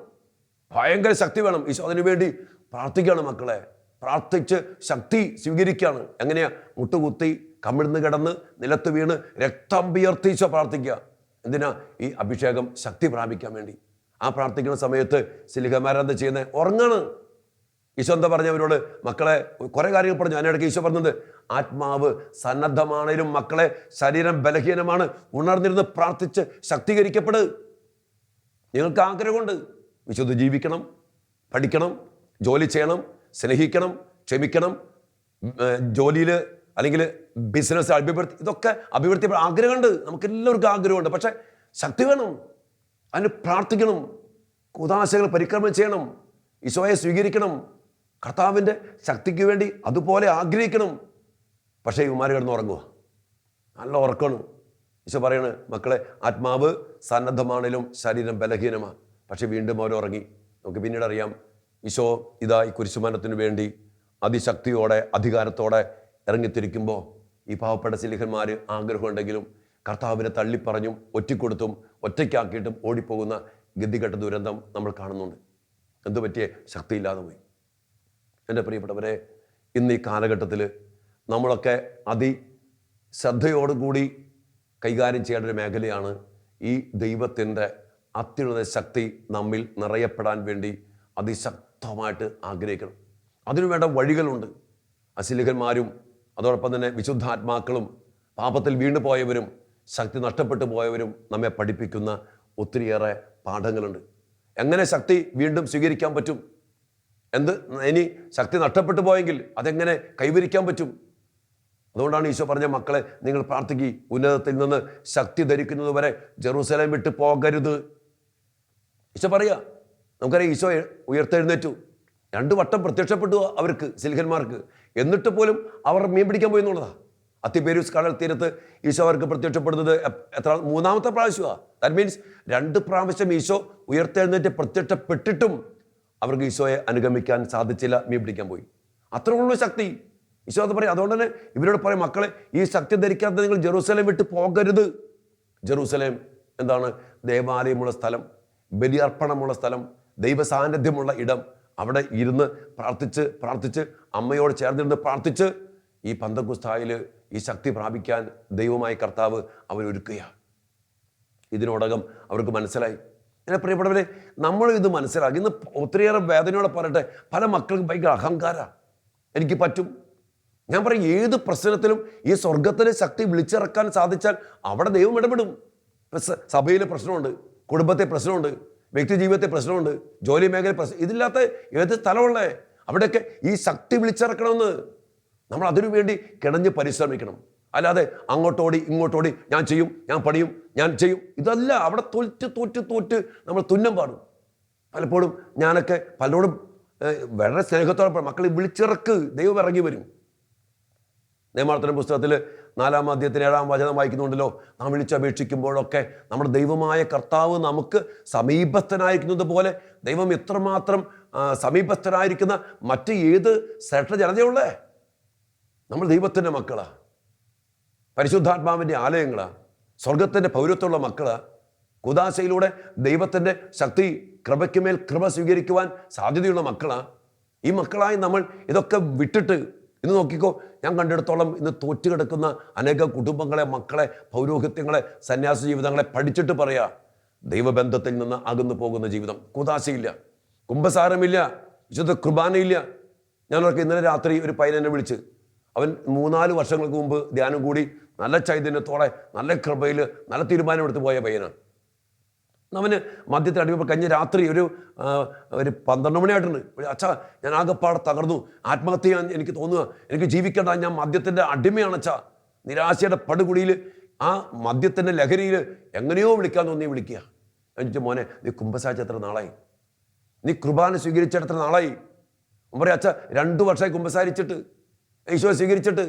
S1: ഭയങ്കര ശക്തി വേണം. ഈശോ അതിനു വേണ്ടി പ്രാർത്ഥിക്കുകയാണ്. മക്കളെ പ്രാർത്ഥിച്ച് ശക്തി സ്വീകരിക്കുകയാണ്. എങ്ങനെയാ? മുട്ടുകുത്തി, കമിഴ്ന്ന് കിടന്ന്, നിലത്ത് വീണ്, രക്തം വിയർത്തി ഈശോ പ്രാർത്ഥിക്കുക. എന്തിനാ? ഈ അഭിഷേകം ശക്തി പ്രാപിക്കാൻ വേണ്ടി. ആ പ്രാർത്ഥിക്കുന്ന സമയത്ത് സ്ലീഹന്മാരെന്താ ചെയ്യുന്നത്? ഉറങ്ങാണ്. ഈശോ എന്താ പറഞ്ഞവരോട്? മക്കളെ കുറെ കാര്യങ്ങൾ പറഞ്ഞു. അതിനിടയ്ക്ക് ഈശോ പറഞ്ഞത്, ആത്മാവ് സന്നദ്ധമാണേലും മക്കളെ ശരീരം ബലഹീനമാണ്, ഉണർന്നിരുന്ന് പ്രാർത്ഥിച്ച് ശക്തീകരിക്കപ്പെട്. നിങ്ങൾക്ക് ആഗ്രഹമുണ്ട്, വിശുദ്ധ ജീവിക്കണം, പഠിക്കണം, ജോലി ചെയ്യണം, സ്നേഹിക്കണം, ക്ഷമിക്കണം, ജോലിയിൽ അല്ലെങ്കിൽ ബിസിനസ് ഇതൊക്കെ അഭിവൃദ്ധി ആഗ്രഹമുണ്ട്. നമുക്കെല്ലാവർക്കും ആഗ്രഹമുണ്ട്. പക്ഷെ ശക്തി വേണം, അതിന് പ്രാർത്ഥിക്കണം, കുദാശകൾ പരിക്രമണം ചെയ്യണം, ഈശോയെ സ്വീകരിക്കണം, കർത്താവിൻ്റെ ശക്തിക്ക് വേണ്ടി അതുപോലെ ആഗ്രഹിക്കണം. പക്ഷേ ഇവന്മാർ കിടന്ന് ഉറങ്ങുക, നല്ല ഉറക്കമാണ്. ഈശോ പറയണ്, മക്കളെ ആത്മാവ് സന്നദ്ധമാണേലും ശരീരം ബലഹീനമാണ്. പക്ഷെ വീണ്ടും അവർ ഉറങ്ങി. നമുക്ക് പിന്നീട് അറിയാം, ഈശോ ഇതാ ഈ കുരിശുമരണത്തിന് വേണ്ടി അതിശക്തിയോടെ, അധികാരത്തോടെ ഇറങ്ങിത്തിരിക്കുമ്പോൾ ഈ പാവപ്പെട്ട ശില്യന്മാർ ആഗ്രഹമുണ്ടെങ്കിലും കർത്താവിനെ തള്ളിപ്പറഞ്ഞും ഒറ്റിക്കൊടുത്തും ഒറ്റയ്ക്കാക്കിയിട്ടും ഓടിപ്പോകുന്ന ഗതികെട്ട ദുരന്തം നമ്മൾ കാണുന്നുണ്ട്. എന്തു പറ്റിയ ശക്തിയില്ലാതെ പോയി. എൻ്റെ പ്രിയപ്പെട്ടവരെ, ഇന്ന് ഈ കാലഘട്ടത്തിൽ നമ്മളൊക്കെ ശ്രദ്ധയോടുകൂടി കൈകാര്യം ചെയ്യേണ്ട ഒരു മേഖലയാണ് ഈ ദൈവത്തിൻ്റെ അത്യുന്നത ശക്തി നമ്മിൽ നിറയപ്പെടാൻ വേണ്ടി അതിശക്തമായിട്ട് ആഗ്രഹിക്കണം. അതിനുവേണ്ട വഴികളുണ്ട്. അശിലികന്മാരും അതോടൊപ്പം തന്നെ വിശുദ്ധാത്മാക്കളും പാപത്തിൽ വീണു പോയവരും ശക്തി നഷ്ടപ്പെട്ടു പോയവരും നമ്മെ പഠിപ്പിക്കുന്ന ഒത്തിരിയേറെ പാഠങ്ങളുണ്ട്. എങ്ങനെ ശക്തി വീണ്ടും സ്വീകരിക്കാൻ പറ്റും? ഇനി ശക്തി നഷ്ടപ്പെട്ടു പോയെങ്കിൽ അതെങ്ങനെ കൈവരിക്കാൻ പറ്റും? അതുകൊണ്ടാണ് ഈശോ പറഞ്ഞ, മക്കളെ നിങ്ങൾ പ്രാർത്ഥിക്കുക, ഉന്നതത്തിൽ നിന്ന് ശക്തി ധരിക്കുന്നത് വരെ ജെറൂസലേം വിട്ട് പോകരുത്. ഈശോ പറയുക. നമുക്കറിയാം, ഈശോ ഉയർത്തെഴുന്നേറ്റു, 2 വട്ടം പ്രത്യക്ഷപ്പെട്ടു അവർക്ക്, ശില്യന്മാർക്ക്. എന്നിട്ട് പോലും അവർ മീൻ പിടിക്കാൻ പോയി എന്നുള്ളതാണ്. തിബേരിയൂസ് കടൽ തീരത്ത് ഈശോ അവർക്ക് പ്രത്യക്ഷപ്പെടുന്നത് മൂന്നാമത്തെ പ്രാവശ്യമാണ്. ദാറ്റ് മീൻസ് 2 പ്രാവശ്യം ഈശോ ഉയർത്തെഴുന്നേറ്റ് പ്രത്യക്ഷപ്പെട്ടിട്ടും അവർക്ക് ഈശോയെ അനുഗമിക്കാൻ സാധിച്ചില്ല, മീൻ പിടിക്കാൻ പോയി. അത്രയുള്ള ശക്തി ഈശോ അത് പറയും. അതുകൊണ്ട് തന്നെ ഇവരോട് പറയും, മക്കളെ ഈ ശക്തി ധരിക്കാത്ത നിങ്ങൾ ജെറൂസലേം വിട്ട് പോകരുത്. ജെറൂസലേം എന്താണ്? ദേവാലയമുള്ള സ്ഥലം, ബലിയർപ്പണമുള്ള സ്ഥലം, ദൈവ സാന്നിധ്യമുള്ള ഇടം. അവിടെ ഇരുന്ന് പ്രാർത്ഥിച്ച് അമ്മയോട് ചേർന്നിരുന്ന് പ്രാർത്ഥിച്ച് ഈ പന്തക്കുസ്തായിൽ ഈ ശക്തി പ്രാപിക്കാൻ ദൈവമായ കർത്താവ് അവരൊരുക്കുകയാണ്. ഇതിനോടകം അവർക്ക് മനസ്സിലായി. എന്നെ പ്രിയപ്പെട്ടവരെ, നമ്മൾ ഇത് മനസ്സിലാക്കി. ഇന്ന് ഒത്തിരിയേറെ വേദനയോടെ പറയട്ടെ, പല മക്കൾക്കും ഭയങ്കര അഹങ്കാരമാണ്. എനിക്ക് പറ്റും. ഞാൻ പറയും, ഏത് പ്രശ്നത്തിലും ഈ സ്വർഗത്തിലെ ശക്തി വിളിച്ചിറക്കാൻ സാധിച്ചാൽ അവിടെ ദൈവം ഇടപെടും. സഭയിലെ പ്രശ്നമുണ്ട്, കുടുംബത്തെ പ്രശ്നമുണ്ട്, വ്യക്തി ജീവിതത്തെ പ്രശ്നമുണ്ട്, ജോലി മേഖല പ്രശ്നം, ഇതില്ലാത്ത ഏത് സ്ഥലമുള്ളേ അവിടെയൊക്കെ ഈ ശക്തി വിളിച്ചിറക്കണമെന്ന് നമ്മൾ അതിനു വേണ്ടി കിടഞ്ഞ് പരിശ്രമിക്കണം. അല്ലാതെ അങ്ങോട്ടോടി ഇങ്ങോട്ടോടി ഞാൻ ചെയ്യും, ഞാൻ പണിയും, ഞാൻ ചെയ്യും, ഇതല്ല. അവിടെ തോറ്റ് നമ്മൾ തുന്നം പാടും. പലപ്പോഴും ഞാനൊക്കെ പലരോടും വളരെ സ്നേഹത്തോടെ, മക്കളെ വിളിച്ചിറക്ക്, ദൈവം ഇറങ്ങി വരും. നിയമാവർത്തന പുസ്തകത്തിൽ 4-ാം അധ്യായത്തിന് 7-ാം വചനം വായിക്കുന്നുണ്ടല്ലോ, നാം വിളിച്ചപേക്ഷിക്കുമ്പോഴൊക്കെ നമ്മുടെ ദൈവമായ കർത്താവ് നമുക്ക് സമീപസ്ഥനായിരിക്കുന്നത് പോലെ ദൈവം എത്രമാത്രം സമീപസ്ഥനായിരിക്കുന്ന മറ്റ് ഏത് ശ്രേഷ്ഠ ജനതയുള്ളേ? നമ്മൾ ദൈവത്തിൻ്റെ മക്കളാ, പരിശുദ്ധാത്മാവിൻ്റെ ആലയങ്ങളാ, സ്വർഗത്തിൻ്റെ പൗരത്വമുള്ള മക്കളാ. കുദാശയിലൂടെ ദൈവത്തിൻ്റെ ശക്തി, കൃപയ്ക്കുമേൽ കൃപ സ്വീകരിക്കുവാൻ സാധ്യതയുള്ള മക്കളാ. ഈ മക്കളായി നമ്മൾ ഇതൊക്കെ വിട്ടിട്ട് ഇന്ന് നോക്കിക്കോ, ഞാൻ കണ്ടെടുത്തോളം ഇന്ന് തോറ്റുകിടക്കുന്ന അനേകം കുടുംബങ്ങളെ, മക്കളെ, പൗരോഹിത്യങ്ങളെ, സന്യാസ ജീവിതങ്ങളെ പഠിച്ചിട്ട് പറയാ, ദൈവബന്ധത്തിൽ നിന്ന് അകന്നു പോകുന്ന ജീവിതം. കുദാശയില്ല, കുംഭസാരമില്ല, വിശുദ്ധ കുർബാനയില്ല. ഞാനൊക്കെ ഇന്നലെ രാത്രി ഒരു പയ്യൻ എന്നെ വിളിച്ച്, അവൻ 3-4 വർഷങ്ങൾക്ക് മുമ്പ് ധ്യാനം കൂടി നല്ല ചൈതന്യത്തോടെ നല്ല കൃപയിൽ നല്ല തീരുമാനം എടുത്ത് പോയ പയ്യനാണ്. അവന് മദ്യത്തിൽ അടിമപ്പോൾ കഴിഞ്ഞ രാത്രി ഒരു 12 മണിയായിട്ടുണ്ട്. അച്ഛാ, ഞാൻ ആകെപ്പാടെ തകർന്നു, ആത്മഹത്യ ചെയ്യാൻ എനിക്ക് തോന്നുക, എനിക്ക് ജീവിക്കേണ്ട, ഞാൻ മദ്യത്തിൻ്റെ അടിമയാണ് അച്ഛാ. നിരാശയുടെ പടുകുടിയിൽ ആ മദ്യത്തിൻ്റെ ലഹരിയിൽ എങ്ങനെയോ വിളിക്കാൻ തോന്നി വിളിക്കുക. എന്നിട്ട് മോനെ, നീ കുമ്പസാരിച്ച എത്ര നാളായി? നീ കുർബാന സ്വീകരിച്ച എത്ര നാളായി? പറയാം, അച്ഛാ 2 വർഷമായി കുമ്പസാരിച്ചിട്ട്, ഈശോ സ്വീകരിച്ചിട്ട്.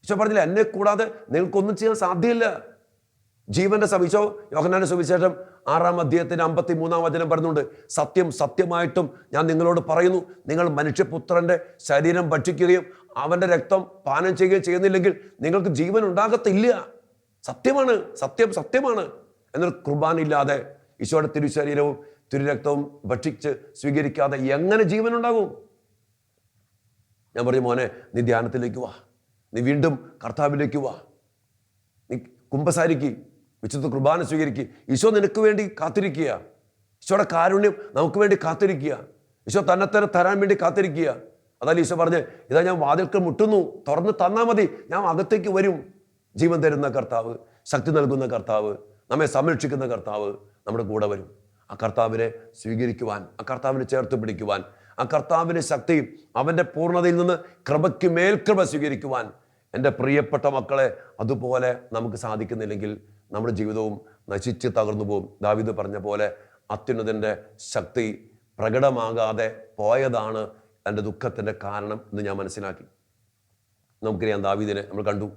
S1: ഈശോ പറഞ്ഞില്ല, എന്നെ കൂടാതെ നിങ്ങൾക്കൊന്നും ചെയ്യാൻ സാധ്യമല്ല. ജീവന്റെ ഈശോ യോഹന്നാന്റെ സുവിശേഷം 6-ാം അധ്യായത്തിന് 53-ാം വചനം പറയുന്നുണ്ട്, സത്യം സത്യമായിട്ടും ഞാൻ നിങ്ങളോട് പറയുന്നു, നിങ്ങൾ മനുഷ്യപുത്രന്റെ ശരീരം ഭക്ഷിക്കുകയും അവന്റെ രക്തം പാനം ചെയ്യുകയും ചെയ്യുന്നില്ലെങ്കിൽ നിങ്ങൾക്ക് ജീവൻ ഉണ്ടാകത്തില്ല. സത്യമാണ്, സത്യമാണ്. എന്നാൽ കുർബാന ഇല്ലാതെ ഈശോയുടെ തിരുശരീരവും തിരുരക്തവും ഭക്ഷിച്ച് സ്വീകരിക്കാതെ എങ്ങനെ ജീവൻ ഉണ്ടാകും? ഞാൻ പറയും, മോനെ, നീ ധ്യാനത്തിലേക്ക് വാ, നീ വീണ്ടും കർത്താവിലേക്ക് വാ, നീ കുമ്പസാരിക്കുക, വിശുദ്ധ കുർബാന സ്വീകരിക്കുക. ഈശോ നിനക്ക് വേണ്ടി കാത്തിരിക്കുക. ഈശോയുടെ കാരുണ്യം നമുക്ക് വേണ്ടി കാത്തിരിക്കുക. ഈശോ തന്നെ തരാൻ വേണ്ടി കാത്തിരിക്കുക. അതല്ല ഈശോ പറഞ്ഞ്, ഇതാ ഞാൻ വാതിൽക്കൽ മുട്ടുന്നു, തുറന്ന് തന്നാൽ മതി, ഞാൻ അകത്തേക്ക് വരും. ജീവൻ തരുന്ന കർത്താവ്, ശക്തി നൽകുന്ന കർത്താവ്, നമ്മെ സംരക്ഷിക്കുന്ന കർത്താവ് നമ്മുടെ കൂടെ വരും. ആ കർത്താവിനെ സ്വീകരിക്കുവാൻ, ആ കർത്താവിനെ ചേർത്ത് പിടിക്കുവാൻ, ആ കർത്താവിൻ്റെ ശക്തി, അവൻ്റെ പൂർണ്ണതയിൽ നിന്ന് കൃപയ്ക്ക് മേൽ കൃപ സ്വീകരിക്കുവാൻ എൻ്റെ പ്രിയപ്പെട്ട മക്കളെ, അതുപോലെ നമുക്ക് സാധിക്കുന്നില്ലെങ്കിൽ നമ്മുടെ ജീവിതവും നശിച്ച് തകർന്നു പോകും. ദാവീദ് പറഞ്ഞ പോലെ അത്യുന്നതൻ്റെ ശക്തി പ്രകടമാകാതെ പോയതാണ് എൻ്റെ ദുഃഖത്തിൻ്റെ കാരണം എന്ന് ഞാൻ മനസ്സിലാക്കി. നമുക്കറിയാം, ദാവീദിനെ നമ്മൾ കണ്ടു,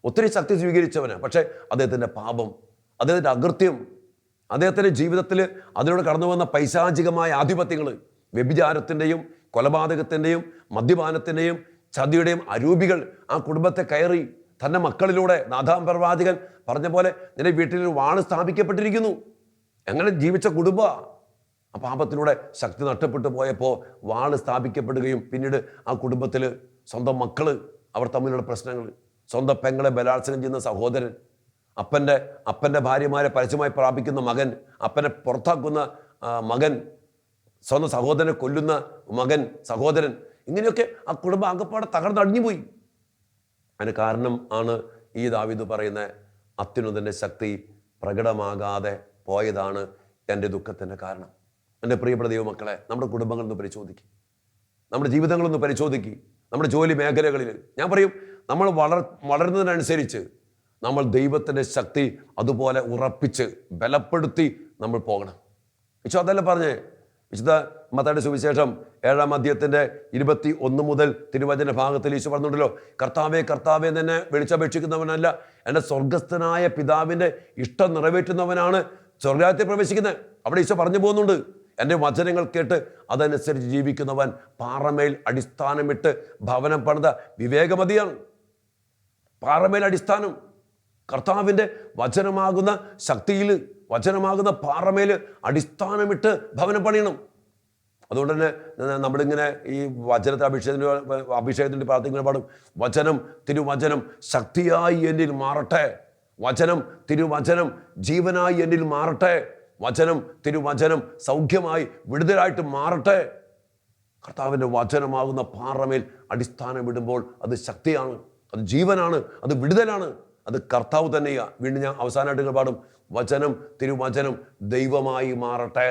S1: ഒത്തിരി ശക്തി സ്വീകരിച്ചവന്, പക്ഷേ അദ്ദേഹത്തിൻ്റെ പാപം, അദ്ദേഹത്തിൻ്റെ അകൃത്യം, അദ്ദേഹത്തിൻ്റെ ജീവിതത്തിൽ അതിലൂടെ കടന്നു വന്ന പൈശാചികമായ ആധിപത്യങ്ങൾ, വ്യഭിചാരത്തിൻ്റെയും കൊലപാതകത്തിൻ്റെയും മദ്യപാനത്തിൻ്റെയും ചതിയുടെയും അരൂപികൾ ആ കുടുംബത്തെ കയറി തൻ്റെ മക്കളിലൂടെ നാഥാം പ്രവാചകൻ പറഞ്ഞ പോലെ നിന്റെ വീട്ടിൽ വാള് സ്ഥാപിക്കപ്പെട്ടിരിക്കുന്നു. എങ്ങനെ ജീവിച്ച കുടുംബ ആ പാപത്തിലൂടെ ശക്തി നഷ്ടപ്പെട്ടു പോയപ്പോൾ വാള് സ്ഥാപിക്കപ്പെടുകയും പിന്നീട് ആ കുടുംബത്തിൽ സ്വന്തം മക്കള് അവർ തമ്മിലുള്ള പ്രശ്നങ്ങൾ, സ്വന്തം പെങ്ങളെ ബലാത്സംഗം ചെയ്യുന്ന സഹോദരൻ, അപ്പൻ്റെ ഭാര്യമാരെ പരസ്യമായി പ്രാപിക്കുന്ന മകൻ, അപ്പനെ പുറത്താക്കുന്ന മകൻ, സ്വന്തം സഹോദരനെ കൊല്ലുന്ന സഹോദരൻ, ഇങ്ങനെയൊക്കെ ആ കുടുംബം ആകപ്പാടെ തകർന്നടിഞ്ഞുപോയി. അതിന് കാരണം ആണ് ഈ ദാവീദ് പറയുന്ന അത്യുന്നതൻ്റെ ശക്തി പ്രകടമാകാതെ പോയതാണ് എൻ്റെ ദുഃഖത്തിൻ്റെ കാരണം. എൻ്റെ പ്രിയപ്പെട്ട ദൈവമക്കളെ, നമ്മുടെ കുടുംബങ്ങളൊന്ന് പരിശോധിക്കും, നമ്മുടെ ജീവിതങ്ങളൊന്ന് പരിശോധിക്കും, നമ്മുടെ ജോലി മേഖലകളിൽ. ഞാൻ പറയും, നമ്മൾ വളരുന്നതിനനുസരിച്ച് നമ്മൾ ദൈവത്തിൻ്റെ ശക്തി അതുപോലെ ഉറപ്പിച്ച് ബലപ്പെടുത്തി നമ്മൾ പോകണം. ഈശോ അതല്ല പറഞ്ഞേ. വിശുദ്ധ മത്തായിയുടെ സുവിശേഷം 7-ാം അധ്യായത്തിൻ്റെ 21 മുതൽ തിരുവചന ഭാഗത്തിൽ ഈശോ പറഞ്ഞിട്ടുണ്ടല്ലോ, കർത്താവേ കർത്താവേ എന്നെ വിളിച്ചപേക്ഷിക്കുന്നവനല്ല, എൻ്റെ സ്വർഗസ്ഥനായ പിതാവിൻ്റെ ഇഷ്ടം നിറവേറ്റുന്നവനാണ് സ്വർഗ്ഗത്തിൽ പ്രവേശിക്കുന്നത്. അവിടെ ഈശോ പറഞ്ഞു പോകുന്നുണ്ട്, എൻ്റെ വചനങ്ങൾ കേട്ട് അതനുസരിച്ച് ജീവിക്കുന്നവൻ പാറമേൽ അടിസ്ഥാനമിട്ട് ഭവനം പണിത വിവേകമതിയാണ്. പാറമേൽ അടിസ്ഥാനം, കർത്താവിൻ്റെ വചനമാകുന്ന ശക്തിയിൽ, വചനമാകുന്ന പാറമേൽ അടിസ്ഥാനമിട്ട് ഭവനം പണിയണം. അതുകൊണ്ട് തന്നെ നമ്മളിങ്ങനെ ഈ വചനത്തെ അഭിഷേകത്തിൻ്റെ പ്രാർത്ഥിക്കുന്ന പാടും, വചനം തിരുവചനം ശക്തിയായി എന്നിൽ മാറട്ടെ, വചനം തിരുവചനം ജീവനായി എന്നിൽ മാറട്ടെ, വചനം തിരുവചനം സൗഖ്യമായി വിടുതലായിട്ട് മാറട്ടെ. കർത്താവിൻ്റെ വചനമാകുന്ന പാറമേൽ അടിസ്ഥാനം വിടുമ്പോൾ അത് ശക്തിയാണ്, അത് ജീവനാണ്, അത് വിടുതലാണ്, അത് കർത്താവ് തന്നെയാണ്. വീണ്ടും ഞാൻ അവസാനമായിട്ട് പാടും, വചനം തിരുവചനം ദൈവമായി മാറട്ടെ.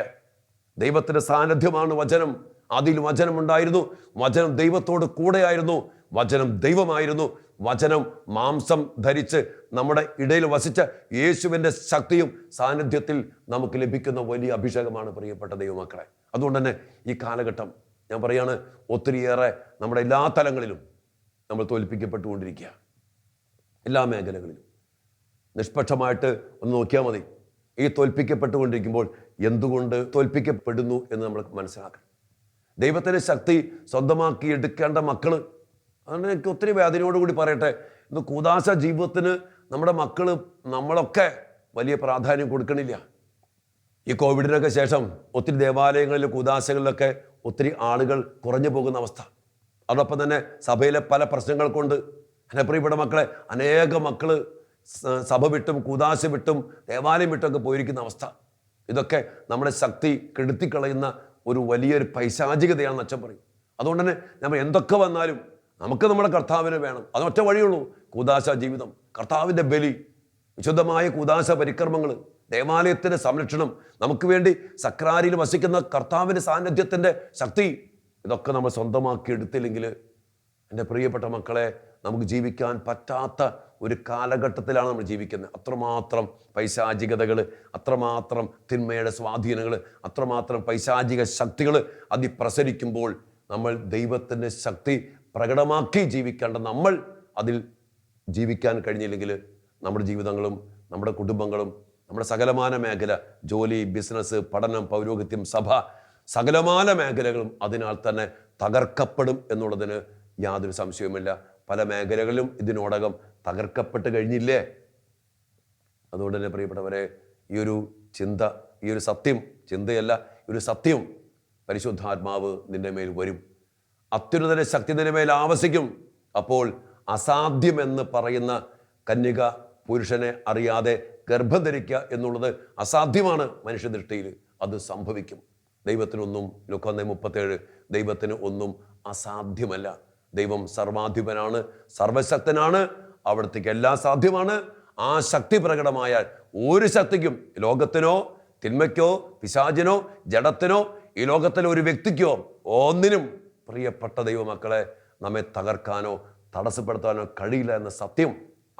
S1: ദൈവത്തിൻ്റെ സാന്നിധ്യമാണ് വചനം. അതിൽ വചനം ഉണ്ടായിരുന്നു, വചനം ദൈവത്തോട് കൂടെയായിരുന്നു, വചനം ദൈവമായിരുന്നു. വചനം മാംസം ധരിച്ച് നമ്മുടെ ഇടയിൽ വസിച്ച യേശുവിൻ്റെ ശക്തിയും സാന്നിധ്യത്തിൽ നമുക്ക് ലഭിക്കുന്ന വലിയ അഭിഷേകമാണ് പ്രിയപ്പെട്ട ദൈവമക്കളെ. അതുകൊണ്ട് തന്നെ ഈ കാലഘട്ടം ഞാൻ പറയാണ്, ഒത്തിരിയേറെ നമ്മുടെ എല്ലാ തലങ്ങളിലും നമ്മൾ തോൽപ്പിക്കപ്പെട്ടുകൊണ്ടിരിക്കുക. എല്ലാ മേഖലകളിലും നിഷ്പക്ഷമായിട്ട് ഒന്ന് നോക്കിയാൽ മതി. ഈ തോൽപ്പിക്കപ്പെട്ടുകൊണ്ടിരിക്കുമ്പോൾ എന്തുകൊണ്ട് തോൽപ്പിക്കപ്പെടുന്നു എന്ന് നമ്മൾ മനസ്സിലാക്കണം. ദൈവത്തിൻ്റെ ശക്തി സ്വന്തമാക്കി എടുക്കേണ്ട മക്കള്, അതുകൊണ്ട് എനിക്ക് ഒത്തിരി വേദനയോടുകൂടി പറയട്ടെ, ഇന്ന് കൂദാശ ജീവിതത്തിന് നമ്മുടെ മക്കള് നമ്മളൊക്കെ വലിയ പ്രാധാന്യം കൊടുക്കണില്ല. ഈ കോവിഡിനൊക്കെ ശേഷം ഒത്തിരി ദേവാലയങ്ങളിലും കൂദാശകളിലൊക്കെ ഒത്തിരി ആളുകൾ കുറഞ്ഞു പോകുന്ന അവസ്ഥ. അതോടൊപ്പം തന്നെ സഭയിലെ പല പ്രശ്നങ്ങൾ കൊണ്ട് എൻ്റെ പ്രിയപ്പെട്ട മക്കളെ, അനേക മക്കള് സഭ വിട്ടും കൂദാശ വിട്ടും ദേവാലയം വിട്ടൊക്കെ പോയിരിക്കുന്ന അവസ്ഥ. ഇതൊക്കെ നമ്മുടെ ശക്തി കെടുത്തിക്കളയുന്ന ഒരു വലിയൊരു പൈശാചികതയാണെന്ന് അച്ഛൻ പറയും. അതുകൊണ്ട് തന്നെ നമ്മൾ എന്തൊക്കെ വന്നാലും നമുക്ക് നമ്മുടെ കർത്താവിനെ വേണം. അതൊറ്റ വഴിയുള്ളൂ, കൂദാശ ജീവിതം, കർത്താവിൻ്റെ ബലി, വിശുദ്ധമായ കൂദാശ പരിക്രമങ്ങൾ, ദേവാലയത്തിൻ്റെ സംരക്ഷണം, നമുക്ക് വേണ്ടി സക്രാരിയിൽ വസിക്കുന്ന കർത്താവിൻ്റെ സാന്നിധ്യത്തിൻ്റെ ശക്തി, ഇതൊക്കെ നമ്മൾ സ്വന്തമാക്കി എടുത്തില്ലെങ്കിൽ എൻ്റെ പ്രിയപ്പെട്ട മക്കളെ, നമുക്ക് ജീവിക്കാൻ പറ്റാത്ത ഒരു കാലഘട്ടത്തിലാണ് നമ്മൾ ജീവിക്കുന്നത്. അത്രമാത്രം പൈശാചികതകൾ, അത്രമാത്രം തിന്മയുടെ സ്വാധീനങ്ങൾ, അത്രമാത്രം പൈശാചിക ശക്തികൾ അതിപ്രസരിക്കുമ്പോൾ നമ്മൾ ദൈവത്തിൻ്റെ ശക്തി പ്രകടമാക്കി ജീവിക്കേണ്ട നമ്മൾ അതിൽ ജീവിക്കാൻ കഴിഞ്ഞില്ലെങ്കിൽ നമ്മുടെ ജീവിതങ്ങളും നമ്മുടെ കുടുംബങ്ങളും നമ്മുടെ സകലമാന മേഖല, ജോലി, ബിസിനസ്, പഠനം, പൗരോഹിത്യം, സഭ, സകലമാന മേഖലകളും അതിനാൽ തന്നെ തകർക്കപ്പെടും എന്നുള്ളതിന് യാതൊരു സംശയവുമില്ല. പല മേഖലകളിലും ഇതിനോടകം തകർക്കപ്പെട്ട് കഴിഞ്ഞില്ലേ? അതുകൊണ്ട് തന്നെ പ്രിയപ്പെട്ടവരെ, ഈ ഒരു ചിന്ത, ഈ ഒരു സത്യം, ചിന്തയല്ല, ഈ ഒരു സത്യം, പരിശുദ്ധാത്മാവ് നിന്റെ മേൽ വരും, അത്യുന്നതന്റെ ശക്തി നിന്റെ മേൽ ആവസിക്കും. അപ്പോൾ അസാധ്യമെന്ന് പറയുന്ന കന്യക പുരുഷനെ അറിയാതെ ഗർഭം ധരിക്കുക എന്നുള്ളത് അസാധ്യമാണ് മനുഷ്യദൃഷ്ടിയിൽ. അത് സംഭവിക്കും. ദൈവത്തിനൊന്നും, ലൂക്കാ 1:37, ദൈവത്തിന് ഒന്നും അസാധ്യമല്ല. ദൈവം സർവാധിപനാണ്, സർവശക്തനാണ്, അവിടത്തേക്ക് എല്ലാം സാധ്യമാണ്. ആ ശക്തി പ്രകടമായാൽ ഒരു ശക്തിക്കും, ലോകത്തിനോ തിന്മയ്ക്കോ പിശാചിനോ ജഡത്തിനോ ഈ ലോകത്തിലെ ഒരു വ്യക്തിക്കോ ഒന്നിനും പ്രിയപ്പെട്ട ദൈവമക്കളെ നമ്മെ തകർക്കാനോ തടസ്സപ്പെടുത്താനോ കഴിയില്ല എന്ന സത്യം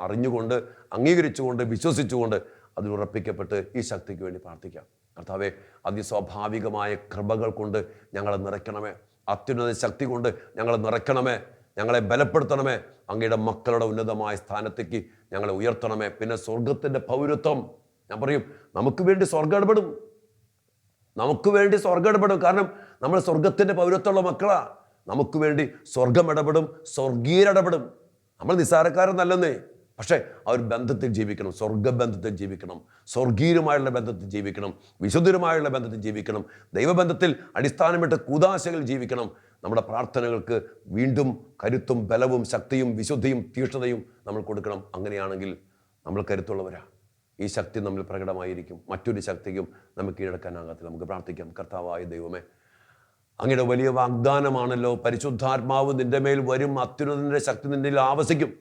S1: അറിഞ്ഞുകൊണ്ട്, അംഗീകരിച്ചുകൊണ്ട്, വിശ്വസിച്ചുകൊണ്ട് അതിൽ ഉറപ്പിക്കപ്പെട്ട് ഈ ശക്തിക്ക് വേണ്ടി പ്രാർത്ഥിക്കാം. കർത്താവേ, അതിസ്വാഭാവികമായ കൃപകൾ കൊണ്ട് ഞങ്ങളെ നിറയ്ക്കണമേ, അത്യുന്നത ശക്തി കൊണ്ട് ഞങ്ങളെ നിറയ്ക്കണമേ, ഞങ്ങളെ ബലപ്പെടുത്തണമേ, അങ്ങയുടെ മക്കളുടെ ഉന്നതമായ സ്ഥാനത്തേക്ക് ഞങ്ങളെ ഉയർത്തണമേ. പിന്നെ സ്വർഗത്തിൻ്റെ പൗരത്വം, ഞാൻ പറയും, നമുക്ക് വേണ്ടി സ്വർഗ്ഗം ഇടപെടും, നമുക്ക് വേണ്ടി സ്വർഗ്ഗം ഇടപെടും. കാരണം നമ്മൾ സ്വർഗത്തിൻ്റെ പൗരത്വമുള്ള മക്കളാ. നമുക്ക് വേണ്ടി സ്വർഗം ഇടപെടും, സ്വർഗീയരിടപെടും. നമ്മൾ നിസ്സാരക്കാരെന്നല്ലെന്നേ, പക്ഷേ ആ ഒരു ബന്ധത്തിൽ ജീവിക്കണം, സ്വർഗബന്ധത്തിൽ ജീവിക്കണം, സ്വർഗീയമായുള്ള ബന്ധത്തിൽ ജീവിക്കണം, വിശുദ്ധരുമായുള്ള ബന്ധത്തിൽ ജീവിക്കണം, ദൈവബന്ധത്തിൽ അടിസ്ഥാനമിട്ട് കൂദാശകൾ ജീവിക്കണം. നമ്മുടെ പ്രാർത്ഥനകൾക്ക് വീണ്ടും കരുത്തും ബലവും ശക്തിയും വിശുദ്ധിയും തീക്ഷ്ണതയും നമ്മൾ കൊടുക്കണം. അങ്ങനെയാണെങ്കിൽ നമ്മൾ കരുത്തുള്ളവരാണ്. ഈ ശക്തി നമ്മിൽ പ്രകടമായിരിക്കും. മറ്റൊരു ശക്തിക്കും നമുക്ക് കീഴടക്കാനാകത്തില്ല. നമുക്ക് പ്രാർത്ഥിക്കാം. കർത്താവായ ദൈവമേ, അങ്ങയുടെ വലിയ വാഗ്ദാനമാണല്ലോ, പരിശുദ്ധാത്മാവ് നിന്റെ മേൽ വരും, അത്യുന്നതന്റെ ശക്തി നിന്നിൽ ആവസിക്കും.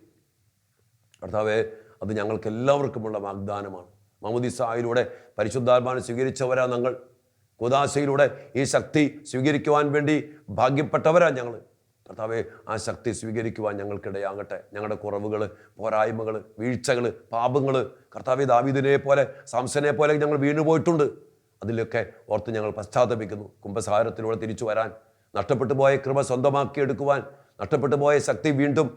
S1: കർത്താവേ, അത് ഞങ്ങൾക്ക് എല്ലാവർക്കുമുള്ള വാഗ്ദാനമാണ്. മാമോദീസായിലൂടെ പരിശുദ്ധാത്മാവിനെ സ്വീകരിച്ചവരാ ഞങ്ങൾ. കൂദാശയിലൂടെ ഈ ശക്തി സ്വീകരിക്കുവാൻ വേണ്ടി ഭാഗ്യപ്പെട്ടവരാ ഞങ്ങൾ. കർത്താവേ, ആ ശക്തി സ്വീകരിക്കുവാൻ ഞങ്ങൾക്കിടയാകട്ടെ. ഞങ്ങളുടെ കുറവുകൾ, പോരായ്മകൾ, വീഴ്ചകൾ, പാപങ്ങൾ, കർത്താവേ, ദാവീദിനെ പോലെ സാംസനെ പോലെ ഞങ്ങൾ വീണുപോയിട്ടുണ്ട്. അതിലൊക്കെ ഓർത്ത് ഞങ്ങൾ പശ്ചാത്തപിക്കുന്നു. കുംഭസാരത്തിലൂടെ തിരിച്ചു വരാൻ, നഷ്ടപ്പെട്ടു പോയ കൃപ സ്വന്തമാക്കിയെടുക്കുവാൻ, നഷ്ടപ്പെട്ടു പോയ ശക്തി വീണ്ടും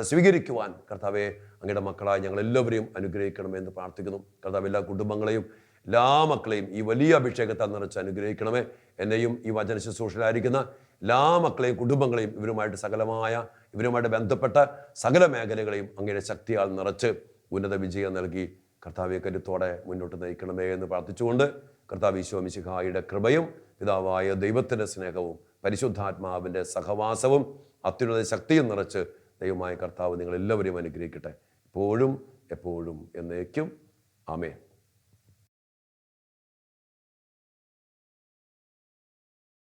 S1: സ്വീകരിക്കുവാൻ കർത്താവെ അങ്ങയുടെ മക്കളായി ഞങ്ങളെല്ലാവരെയും അനുഗ്രഹിക്കണമെന്ന് പ്രാർത്ഥിക്കുന്നു. കർത്താവ് എല്ലാ കുടുംബങ്ങളെയും, എല്ലാ മക്കളെയും ഈ വലിയ അഭിഷേകത്താൽ നിറച്ച് അനുഗ്രഹിക്കണമേ. എന്നെയും ഈ വചന ശുശ്രൂഷയിലായിരിക്കുന്ന എല്ലാ മക്കളെയും കുടുംബങ്ങളെയും ഇവരുമായിട്ട് ബന്ധപ്പെട്ട സകല മേഖലകളെയും അങ്ങയുടെ ശക്തിയാൽ നിറച്ച് ഉന്നത വിജയം നൽകി കർത്താവെ കരുത്തോടെ മുന്നോട്ട് നയിക്കണമേ എന്ന് പ്രാർത്ഥിച്ചുകൊണ്ട് കർത്താവ് ഈശോ മിശിഹായുടെ കൃപയും പിതാവായ ദൈവത്തിൻ്റെ സ്നേഹവും പരിശുദ്ധാത്മാവിൻ്റെ സഹവാസവും അത്യുന്നത ശക്തിയും നിറച്ച് ദൈവമായ കർത്താവ് നിങ്ങളെല്ലാവരെയും അനുഗ്രഹിക്കട്ടെ, ഇപ്പോഴും എപ്പോഴും എന്നേക്കും. ആമേൻ.